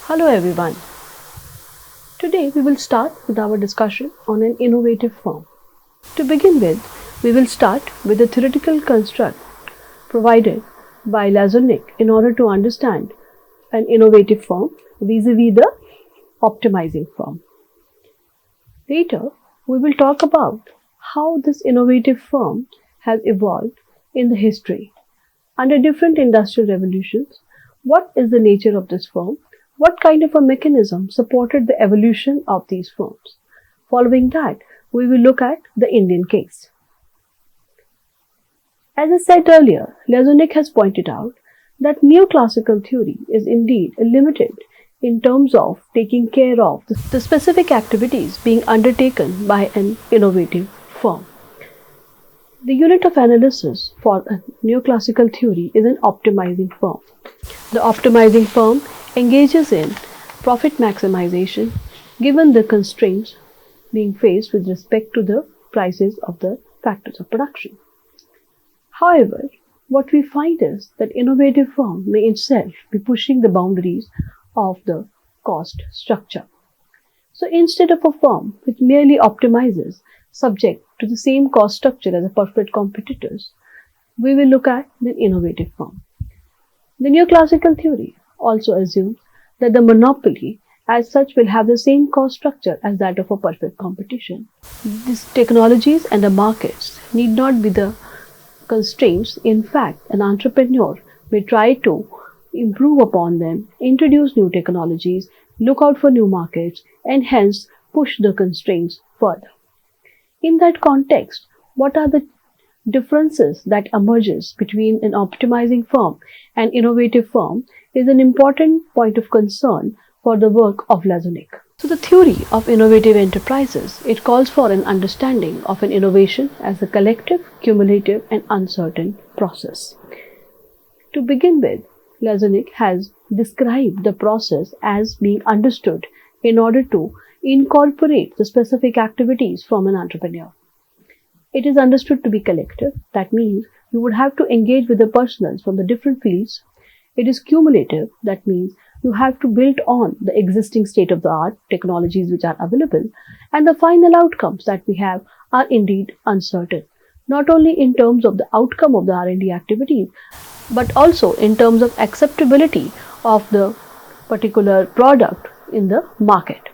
Hello everyone. Today we will start with our discussion on an innovative firm. To begin with, we will start with the theoretical construct provided by Lazarnik in order to understand an innovative firm vis-a-vis the optimizing firm. Later, we will talk about how this innovative firm has evolved in the history. Under different industrial revolutions, what is the nature of this firm? What kind of a mechanism supported the evolution of these firms? Following that, we will look at the Indian case. As I said earlier, Lazarnik has pointed out that neoclassical theory is indeed limited in terms of taking care of the specific activities being undertaken by an innovative firm. The unit of analysis for a neoclassical theory is an optimizing firm. The optimizing firm engages in profit maximization given the constraints being faced with respect to the prices of the factors of production. However, what we find is that innovative firm may itself be pushing the boundaries of the cost structure. So instead of a firm which merely optimizes subject to the same cost structure as the perfect competitors, we will look at the innovative firm. The neoclassical theory also assumes that the monopoly as such will have the same cost structure as that of a perfect competition. These technologies and the markets need not be the constraints. In fact, an entrepreneur may try to improve upon them, introduce new technologies, look out for new markets, and hence push the constraints further. In that context, what are the differences that emerges between an optimizing firm and innovative firm is an important point of concern for the work of Lazarnik. So the theory of innovative enterprises, it calls for an understanding of an innovation as a collective, cumulative and uncertain process. To begin with, Lazarnik has described the process as being understood in order to incorporate the specific activities from an entrepreneur. It is understood to be collective. That means you would have to engage with the personnel from the different fields. It is cumulative. That means you have to build on the existing state-of-the-art technologies which are available. And the final outcomes that we have are indeed uncertain, not only in terms of the outcome of the R&D activities, but also in terms of acceptability of the particular product in the market.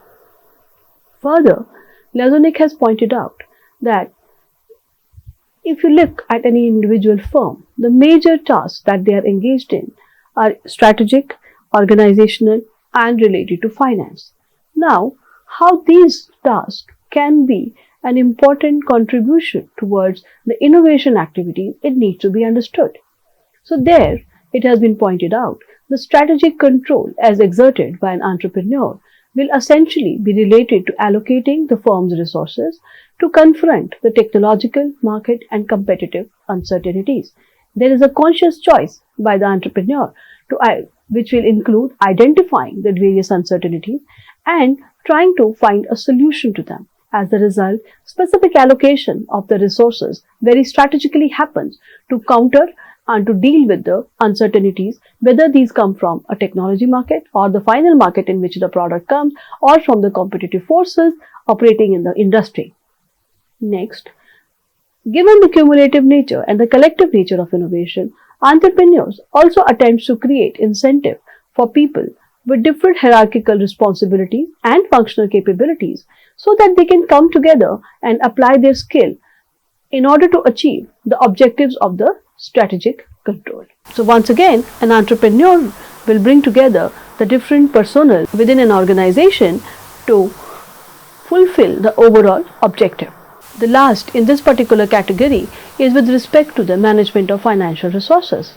Further, Lazarnik has pointed out that if you look at any individual firm, the major tasks that they are engaged in are strategic, organizational, and related to finance. Now, how these tasks can be an important contribution towards the innovation activities, it needs to be understood. So there, it has been pointed out, the strategic control as exerted by an entrepreneur will essentially be related to allocating the firm's resources to confront the technological, market and competitive uncertainties. There is a conscious choice by the entrepreneur which will include identifying the various uncertainties and trying to find a solution to them. As a result, specific allocation of the resources very strategically happens to counter and to deal with the uncertainties, whether these come from a technology market or the final market in which the product comes, or from the competitive forces operating in the industry. Next, given the cumulative nature and the collective nature of innovation, entrepreneurs also attempt to create incentive for people with different hierarchical responsibilities and functional capabilities so that they can come together and apply their skill in order to achieve the objectives of the strategic control. So once again, an entrepreneur will bring together the different personnel within an organization to fulfill the overall objective. The last in this particular category is with respect to the management of financial resources.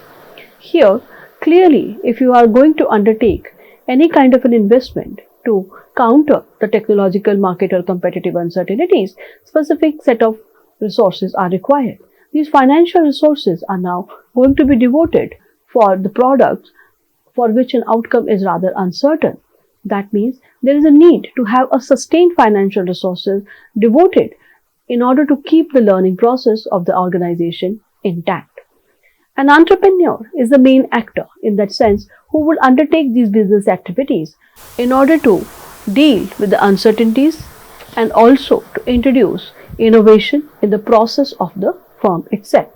Here, clearly, if you are going to undertake any kind of an investment to counter the technological market or competitive uncertainties, specific set of resources are required. These financial resources are now going to be devoted for the products for which an outcome is rather uncertain. That means there is a need to have a sustained financial resources devoted in order to keep the learning process of the organization intact. An entrepreneur is the main actor in that sense who would undertake these business activities in order to deal with the uncertainties and also to introduce innovation in the process of the firm itself.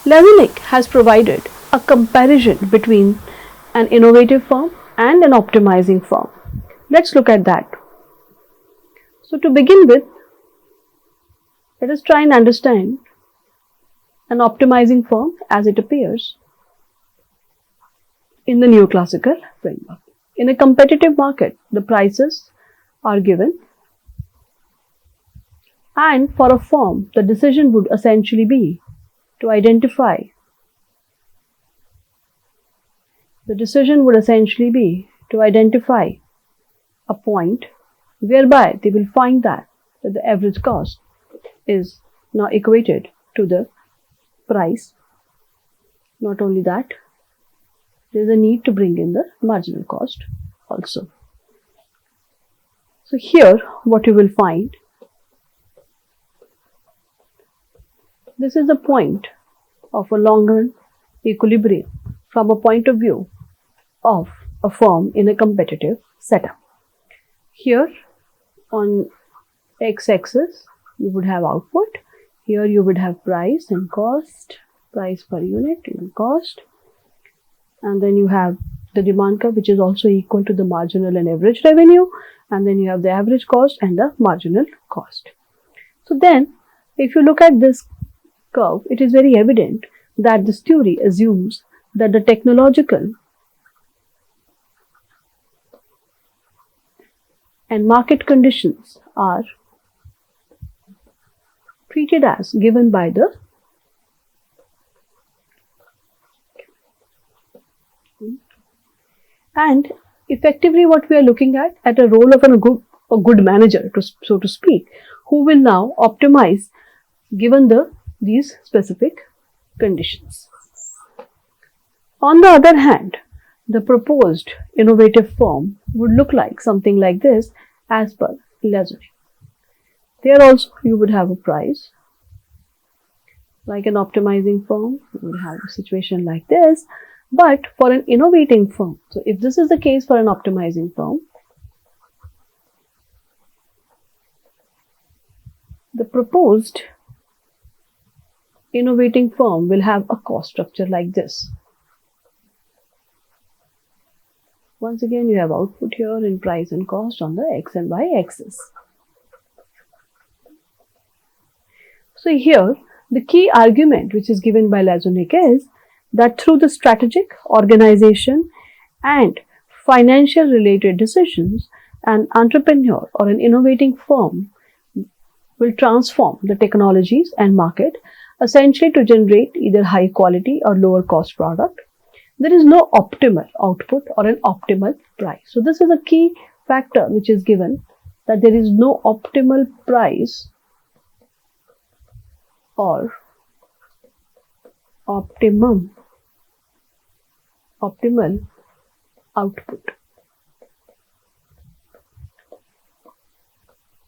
Lazonick has provided a comparison between an innovative firm and an optimizing firm. Let's look at that. So to begin with, let us try and understand an optimizing firm as it appears in the neoclassical framework. In a competitive market, the prices are given, and for a firm, the decision would essentially be to identify a point whereby they will find that the average cost is now equated to the price. Not only that, there is a need to bring in the marginal cost also. So here what you will find, this is the point of a long-run equilibrium from a point of view of a firm in a competitive setup. Here on x-axis you would have output, here you would have price and cost, price per unit and cost, and then you have the demand curve which is also equal to the marginal and average revenue, and then you have the average cost and the marginal cost. So then if you look at this curve, it is very evident that this theory assumes that the technological and market conditions are treated as given by the and effectively what we are looking at a role of a good manager, so to speak, who will now optimize given these specific conditions. On the other hand, the proposed innovative firm would look like something like this as per Lazonick. There also you would have a price. Like an optimizing firm, you would have a situation like this. But for an innovating firm, so if this is the case for an optimizing firm, the proposed innovating firm will have a cost structure like this. Once again, you have output here in price and cost on the x and y axis. So here, the key argument which is given by Lazonick is that through the strategic, organization and financial related decisions, an entrepreneur or an innovating firm will transform the technologies and market essentially to generate either high quality or lower cost product. There is no optimal output or an optimal price. So this is a key factor which is given, that there is no optimal price or optimal output.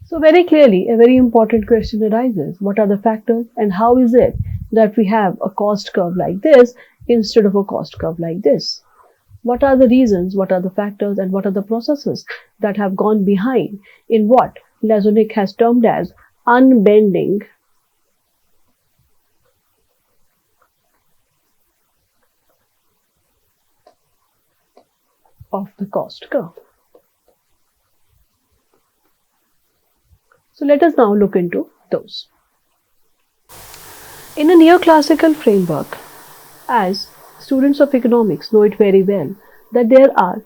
So very clearly, a very important question arises. What are the factors and how is it that we have a cost curve like this instead of a cost curve like this? What are the reasons, what are the factors, and what are the processes that have gone behind in what Lazonick has termed as unbending of the cost curve? So let us now look into those. In a neoclassical framework, as students of economics know it very well, that there are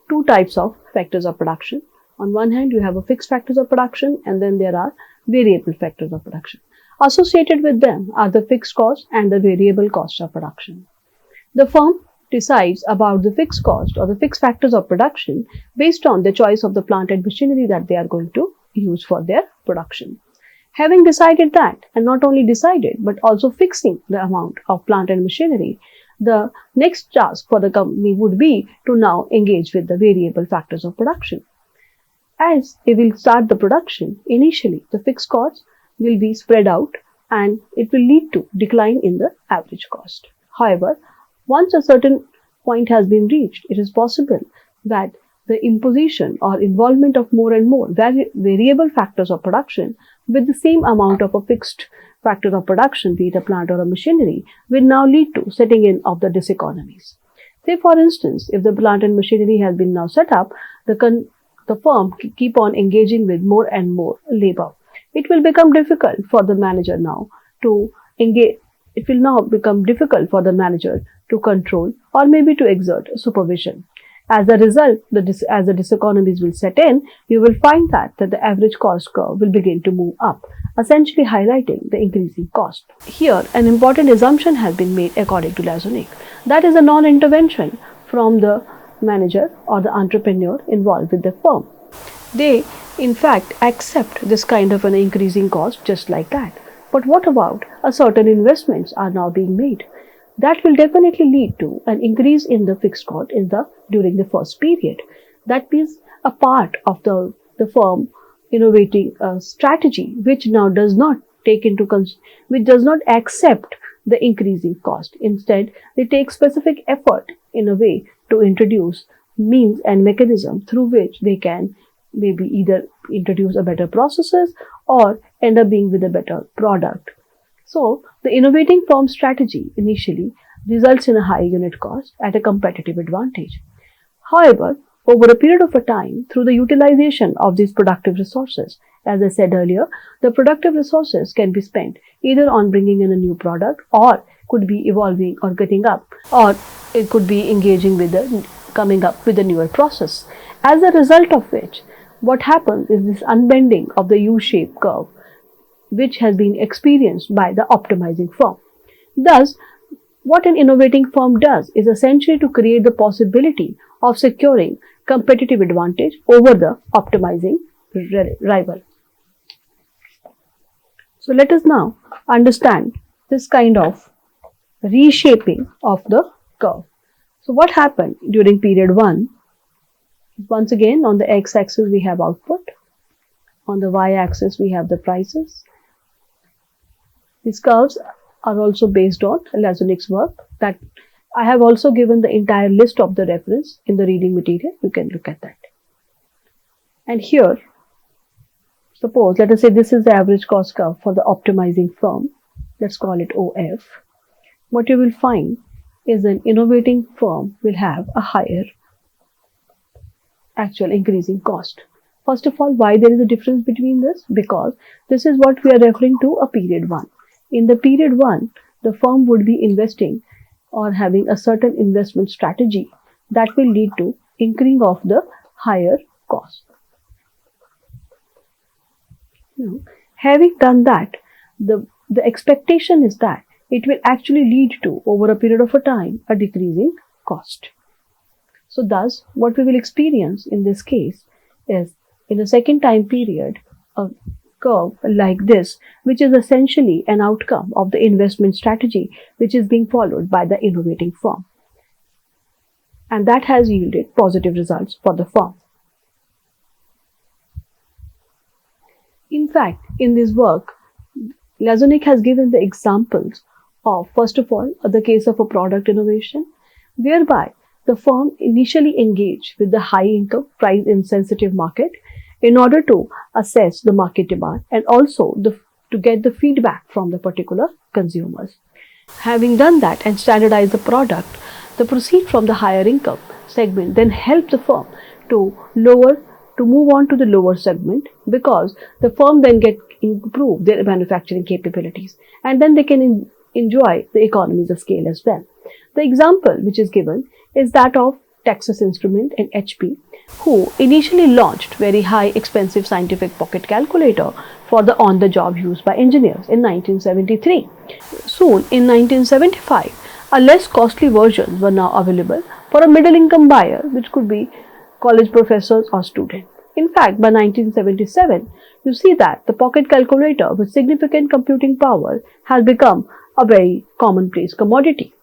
two types of factors of production. On one hand, you have a fixed factors of production, and then there are variable factors of production. Associated with them are the fixed cost and the variable cost of production. The firm decides about the fixed cost or the fixed factors of production based on the choice of the plant and machinery that they are going to use for their production. Having decided that, and not only decided but also fixing the amount of plant and machinery, the next task for the company would be to now engage with the variable factors of production. As they will start the production, initially the fixed costs will be spread out and it will lead to decline in the average cost. However, once a certain point has been reached, it is possible that the imposition or involvement of more and more variable factors of production with the same amount of a fixed factor of production, be it a plant or a machinery, will now lead to setting in of the diseconomies. Say for instance, if the plant and machinery has been now set up, the firm keep on engaging with more and more labor. It will become difficult for the manager now to engage. It will now become difficult for the manager to control or maybe to exert supervision. As a result, as the diseconomies will set in, you will find that the average cost curve will begin to move up, essentially highlighting the increasing cost. Here, an important assumption has been made according to Lazonick. That is a non-intervention from the manager or the entrepreneur involved with the firm. They, in fact, accept this kind of an increasing cost just like that. But what about a certain investments are now being made? That will definitely lead to an increase in the fixed cost during the first period. That means a part of the firm innovating a strategy which now does not accept the increasing cost. Instead, they take specific effort in a way to introduce means and mechanism through which they can maybe either introduce a better processes or end up being with a better product. So, the innovating firm strategy initially results in a high unit cost at a competitive advantage. However, over a period of a time, through the utilization of these productive resources, as I said earlier, the productive resources can be spent either on bringing in a new product or could be evolving or getting up, or it could be engaging with coming up with a newer process. As a result of which, what happens is this unbending of the U-shaped curve, which has been experienced by the optimizing firm. Thus, what an innovating firm does is essentially to create the possibility of securing competitive advantage over the optimizing rival. So let us now understand this kind of reshaping of the curve. So what happened during period 1? Once again, on the x-axis we have output, on the y-axis we have the prices. These curves are also based on Lazonick's work that I have also given the entire list of the reference in the reading material. You can look at that. And here, suppose, let us say this is the average cost curve for the optimizing firm. Let's call it OF. What you will find is an innovating firm will have a higher actual increasing cost. First of all, why there is a difference between this? Because this is what we are referring to a period 1. In the period 1, the firm would be investing or having a certain investment strategy that will lead to increasing of the higher cost. Now, having done that, the expectation is that it will actually lead to, over a period of a time, a decreasing cost. So thus, what we will experience in this case is, in a second time period, a curve like this, which is essentially an outcome of the investment strategy which is being followed by the innovating firm. And that has yielded positive results for the firm. In fact, in this work, Lazonick has given the examples of, first of all, the case of a product innovation, whereby the firm initially engaged with the high income, price insensitive market in order to assess the market demand and also to get the feedback from the particular consumers. Having done that and standardized the product, the proceed from the higher income segment then help the firm to move on to the lower segment, because the firm then improve their manufacturing capabilities and then they can enjoy the economies of scale as well. The example which is given is that of Texas Instrument and HP, who initially launched very high expensive scientific pocket calculator for the on-the-job use by engineers in 1973. Soon in 1975, a less costly version were now available for a middle income buyer, which could be college professors or students. In fact, by 1977, you see that the pocket calculator with significant computing power has become a very commonplace commodity.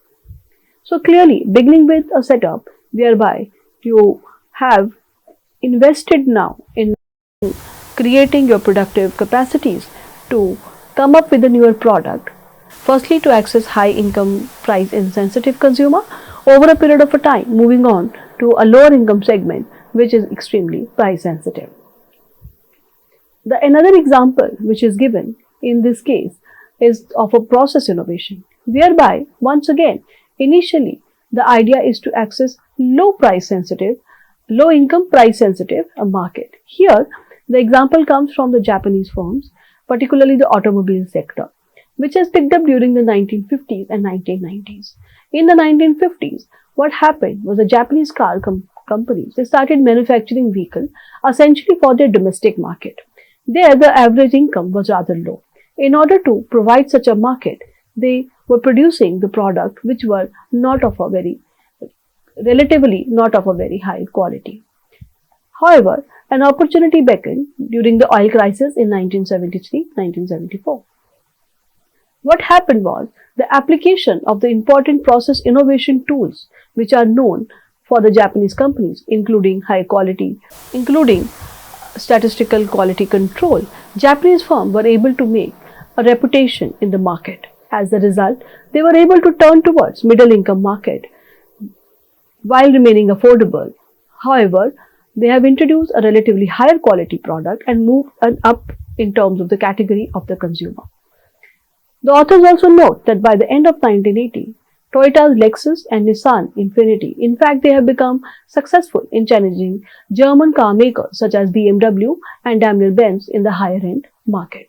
So clearly, beginning with a setup whereby you have invested now in creating your productive capacities to come up with a newer product, Firstly, to access high income price insensitive consumer over a period of a time, moving on to a lower income segment which is extremely price sensitive. Another example which is given in this case is of a process innovation, whereby once again initially the idea is to access low income price sensitive market. Here the example comes from the Japanese firms, particularly the automobile sector, which has picked up during the 1950s and 1990s. In the 1950s, what happened was the Japanese car companies, they started manufacturing vehicles essentially for their domestic market. There, the average income was rather low. In order to provide such a market, they were producing the product which were relatively not of a very high quality. However, an opportunity beckoned during the oil crisis in 1973-1974. What happened was the application of the important process innovation tools which are known for the Japanese companies, including statistical quality control. Japanese firms were able to make a reputation in the market. As a result, they were able to turn towards middle income market while remaining affordable. However, they have introduced a relatively higher quality product and moved up in terms of the category of the consumer. The authors also note that by the end of 1980, Toyota's Lexus and Nissan Infiniti, in fact, they have become successful in challenging German car makers such as BMW and Daimler-Benz in the higher end market.